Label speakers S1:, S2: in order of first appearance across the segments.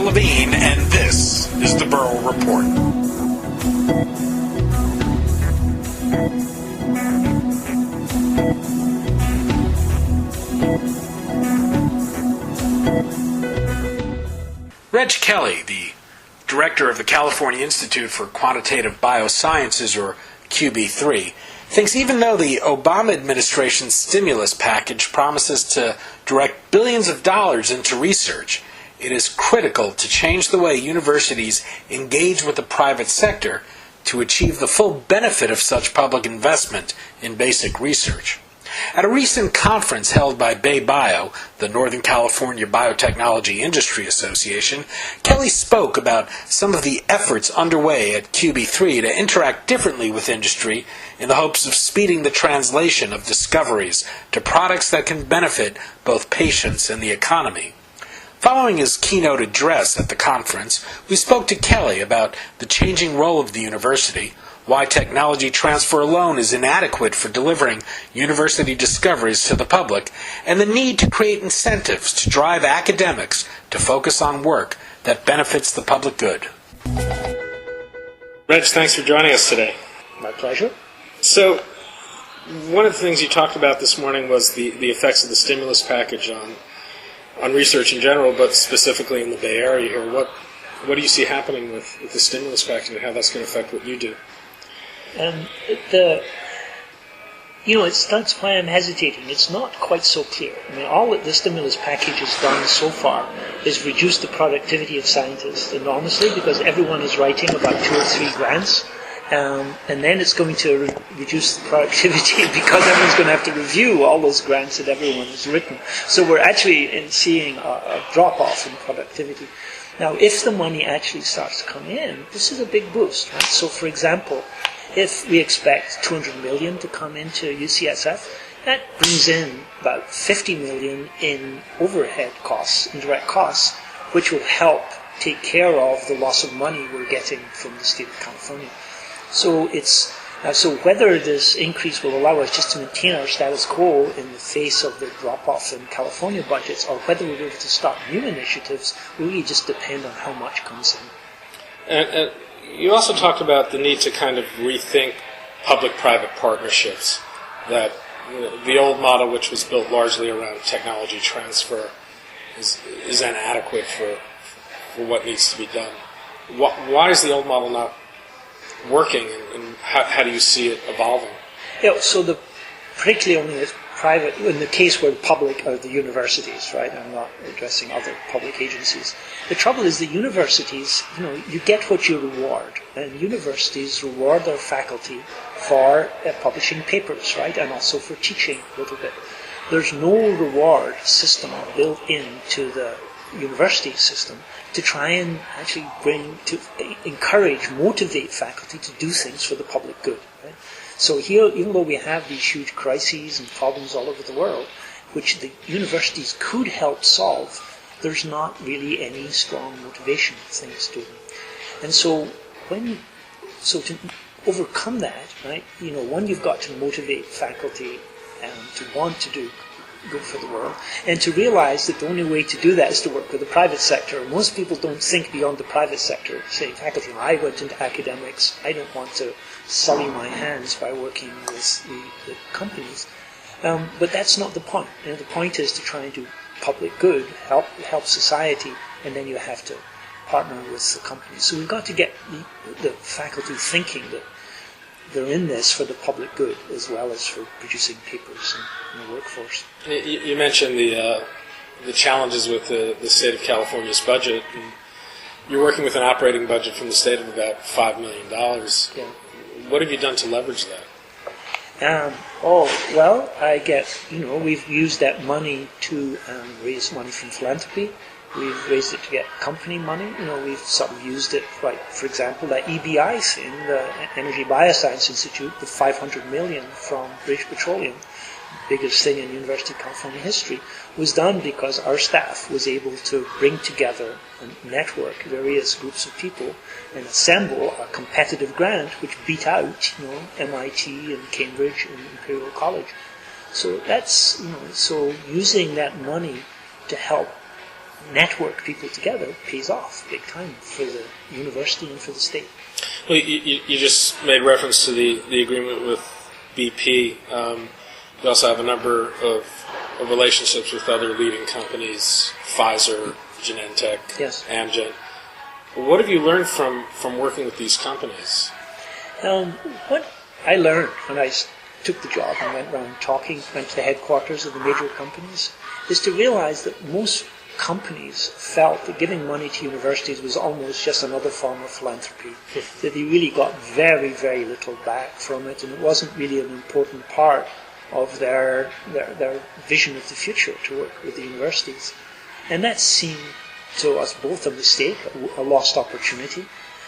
S1: Levine, and this is the Burrow Report. Reg Kelly, the director of the California Institute for Quantitative Biosciences, or QB3, thinks even though the Obama administration's stimulus package promises to direct billions of dollars into research, it is critical to change the way universities engage with the private sector to achieve the full benefit of such public investment in basic research. At a recent conference held by BayBio, the Northern California Biotechnology Industry Association, Kelly spoke about some of the efforts underway at QB3 to interact differently with industry in the hopes of speeding the translation of discoveries to products that can benefit both patients and the economy. Following his keynote address at the conference, we spoke to Kelly about the changing role of the university, why technology transfer alone is inadequate for delivering university discoveries to the public, and the need to create incentives to drive academics to focus on work that benefits the public good.
S2: Reg, thanks for joining us today.
S3: My pleasure.
S2: So, one of the things you talked about this morning was the effects of the stimulus package on research in general, but specifically in the Bay Area here. What do you see happening with the stimulus package and how that's going to affect what you do?
S3: That's why I'm hesitating. It's not quite so clear. I mean, all that the stimulus package has done so far is reduce the productivity of scientists enormously because everyone is writing about 2 or 3 grants, and then it's going to reduce the productivity because everyone's going to have to review all those grants that everyone has written. So we're actually seeing a drop-off in productivity. Now, if the money actually starts to come in, this is a big boost, right? So, for example, if we expect 200 million to come into UCSF, that brings in about 50 million in overhead costs, indirect costs, which will help take care of the loss of money we're getting from the state of California. So so whether this increase will allow us just to maintain our status quo in the face of the drop-off in California budgets, or whether we're able to start new initiatives, will really just depend on how much comes in.
S2: And you also talked about the need to kind of rethink public-private partnerships, that the old model, which was built largely around technology transfer, is inadequate for what needs to be done. Why is the old model not working, and how do you see it evolving?
S3: Yeah, so particularly only as private, in the case where the public are the universities, right? I'm not addressing other public agencies. The trouble is the universities, you get what you reward, and universities reward their faculty for publishing papers, right? And also for teaching a little bit. There's no reward system built into the university system to try and actually motivate faculty to do things for the public good. Right? So here, even though we have these huge crises and problems all over the world, which the universities could help solve, there's not really any strong motivation things to them. And so to overcome that, right, one, you've got to motivate faculty to want to do good for the world, and to realize that the only way to do that is to work with the private sector. Most people don't think beyond the private sector. Say, faculty, I went into academics, I don't want to sully my hands by working with the companies. But that's not the point. The point is to try and do public good, help society, and then you have to partner with the companies. So we've got to get the faculty thinking that they're in this for the public good as well as for producing papers in the workforce.
S2: You mentioned the challenges with the state of California's budget. And you're working with an operating budget from the state of about $5 million.
S3: Yeah.
S2: What have you done to leverage that?
S3: We've used that money to raise money from philanthropy. We've raised it to get company money. We've sort of used it, like, for example, that EBI thing, the Energy Bioscience Institute, the $500 million from British Petroleum, biggest thing in University of California history, was done because our staff was able to bring together and network various groups of people and assemble a competitive grant which beat out, MIT and Cambridge and Imperial College. So that's, so using that money to help network people together pays off big time for the university and for the state.
S2: Well, you just made reference to the agreement with BP. You also have a number of relationships with other leading companies, Pfizer, Genentech,
S3: yes.
S2: Amgen. What have you learned from working with these companies?
S3: What I learned when I took the job and went around went to the headquarters of the major companies, is to realize that most companies felt that giving money to universities was almost just another form of philanthropy, that they really got very, very little back from it, and it wasn't really an important part of their vision of the future to work with the universities. And that seemed to us both a mistake, a lost opportunity.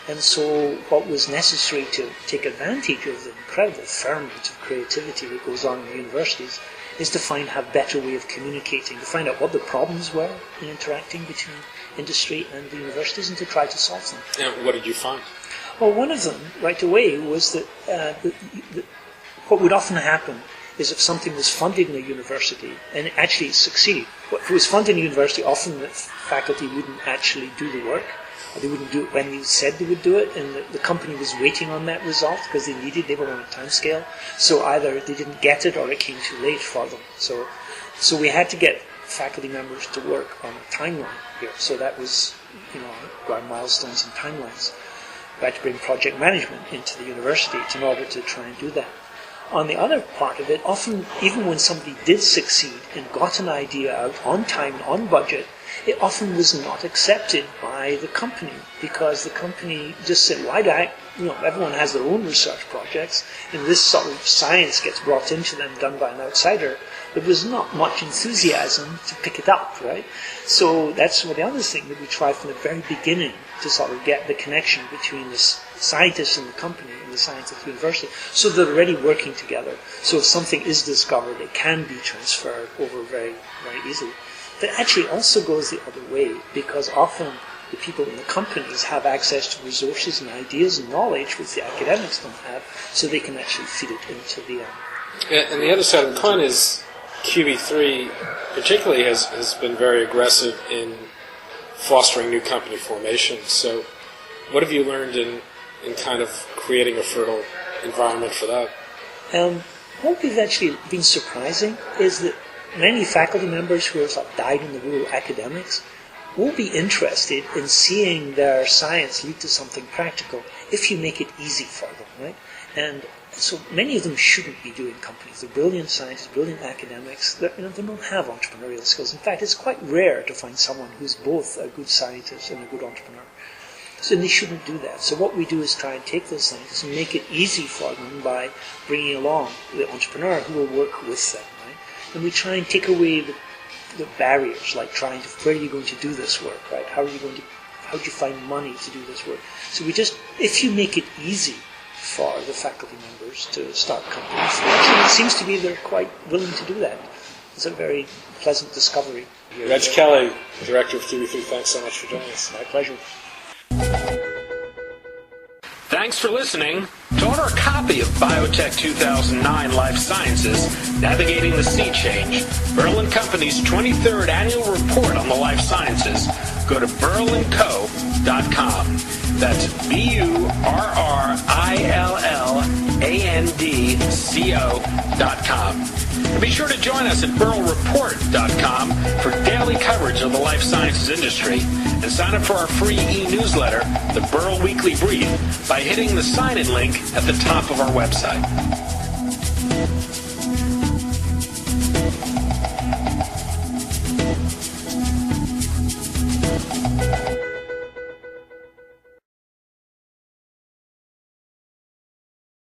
S3: And so what was necessary to take advantage of the incredible ferment of creativity that goes on in the universities is to find a better way of communicating, to find out what the problems were in interacting between industry and the universities and to try to solve them.
S2: And what did you find?
S3: Well, one of them, right away, was that what would often happen is if something was funded in a university and it actually succeeded. If it was funded in a university, often the faculty wouldn't actually do the work. They wouldn't do it when they said they would do it, and the company was waiting on that result because they were on a time scale. So either they didn't get it or it came too late for them. So we had to get faculty members to work on a timeline here. So that was, our milestones and timelines. We had to bring project management into the university in order to try and do that. On the other part of it, often, even when somebody did succeed and got an idea out on time, on budget, it often was not accepted by the company because the company just said, why do everyone has their own research projects and this sort of science gets brought into them done by an outsider. There was not much enthusiasm to pick it up, right? So that's the other thing that we tried from the very beginning to sort of get the connection between the scientists in the company and the scientists at the university, so they're already working together. So if something is discovered, it can be transferred over very, very easily. But actually also goes the other way, because often the people in the companies have access to resources and ideas and knowledge which the academics don't have, so they can actually feed it into the...
S2: And the other side of the coin is QB3 particularly has been very aggressive in fostering new company formation. So what have you learned in kind of creating a fertile environment for that?
S3: What we've actually been surprising is that many faculty members who have sort of died in the world of academics will be interested in seeing their science lead to something practical if you make it easy for them, right? And so many of them shouldn't be doing companies. They're brilliant scientists, brilliant academics. They don't have entrepreneurial skills. In fact, it's quite rare to find someone who's both a good scientist and a good entrepreneur. So they shouldn't do that. So what we do is try and take those scientists and make it easy for them by bringing along the entrepreneur who will work with them, right? And we try and take away the barriers, like where are you going to do this work, right? How do you find money to do this work? So if you make it easy for the faculty members to start companies, actually it seems to be they're quite willing to do that. It's a very pleasant discovery.
S2: Reg Kelly, Director of QB3, thanks so much for joining us.
S3: My pleasure.
S1: Thanks for listening. To order a copy of Biotech 2009 Life Sciences, Navigating the Sea Change, Burl & Company's 23rd Annual Report on the Life Sciences, go to burlandco.com. That's BURRILLANDCO.com. And be sure to join us at burlreport.com for daily coverage of the life sciences industry, and sign up for our free e-newsletter, the Burl Weekly Brief, by hitting the sign-in link at the top of our website.